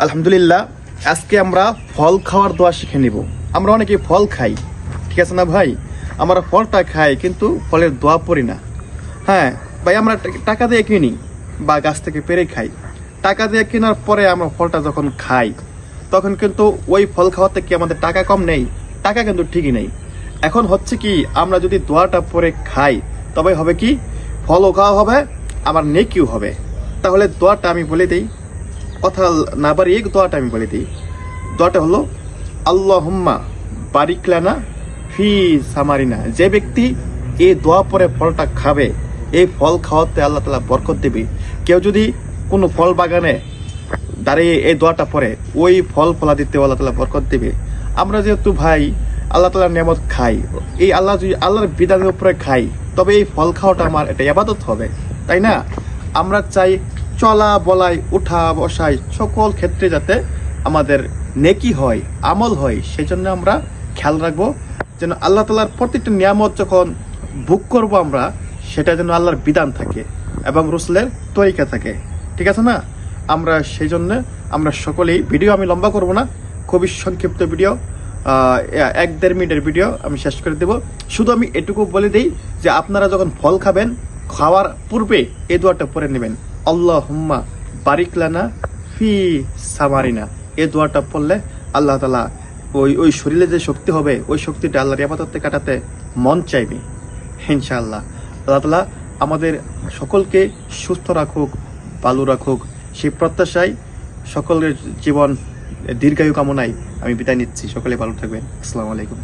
আলহামদুলিল্লাহ, আজকে আমরা ফল খাওয়ার দোয়া শিখে নিব। আমরা অনেকে ফল খাই, ঠিক আছে না ভাই? আমরা ফলটা খাই কিন্তু ফলের দোয়া পড়ি না। হ্যাঁ ভাই, আমরা টাকা দিয়ে কিনি বা গাছ থেকে পেরে খাই। টাকা দিয়ে কেনার পরে আমরা ফলটা যখন খাই তখন কিন্তু ওই ফল খাওয়াতে কি আমাদের টাকা কম নেই? টাকা কিন্তু ঠিকই নেই। এখন হচ্ছে কি, আমরা যদি দোয়াটা পরে খাই তবে হবে কি, ফলও খাওয়া হবে, আবার নেকিও হবে। তাহলে দোয়াটা আমি বলে দিই, কথা না বাড়িয়ে দোয়াটা আমি বলে দিই। দোয়াটা হলো আল্লাহুম্মা বারিক লানা ফি সামারিনা। যে ব্যক্তি এই দোয়া পরে ফলটা খাবে, এই ফল খাওয়াতে আল্লাহ তাআলা বরকত দেবে। কেউ যদি কোনো ফল বাগানে দাঁড়িয়ে এই দোয়াটা পরে, ওই ফল ফলাদিতে আল্লাহ তাআলা বরকত দেবে। আমরা যেহেতু ভাই আল্লাহ তাআলার নিয়ামত খাই, এই আল্লাহ যদি আল্লাহর বিধানের উপরে খাই তবে এই ফল খাওয়াটা আমার এটা ইবাদত হবে, তাই না? আমরা চাই চলা বলাই উঠা বসাই সকল ক্ষেত্রে যাতে আমাদের নেকি হয়, আমল হয়, সেই জন্য আমরা খেয়াল রাখবো যেন আল্লাহ তাআলার প্রত্যেকটা নিয়ামত যখন ভোগ করব আমরা, সেটা যেন আল্লাহর বিধান থাকে এবং রাসূলের তরিকা থাকে, ঠিক আছে না? আমরা সেই জন্য আমরা সকলেই, ভিডিও আমি লম্বা করব না, খুবই সংক্ষিপ্ত ভিডিও, 1-1.5 মিনিটের ভিডিও আমি শেষ করে দেব। শুধু আমি এটুকু বলে দিই যে আপনারা যখন ফল খাবেন, খাওয়ার পূর্বে এই দোয়াটা পড়ে নেবেন, আল্লাহুম্মা বারিক লানা ফি সামারিনা। এই দোয়াটা পড়লে আল্লাহ তাআলা ওই শরীরে যে শক্তি হবে, ওই শক্তিটা আল্লাহর ইবাদতে কাটাতে মন চাইবে ইনশাআল্লাহ। আল্লাহ তাআলা আমাদের সকলকে সুস্থ রাখুক, ভালো রাখুক, সেই প্রত্যাশায় সকলের জীবন দীর্ঘায়ু কামনায় আমি বিদায় নিচ্ছি। সকলে ভালো থাকবেন। আসসালামু আলাইকুম।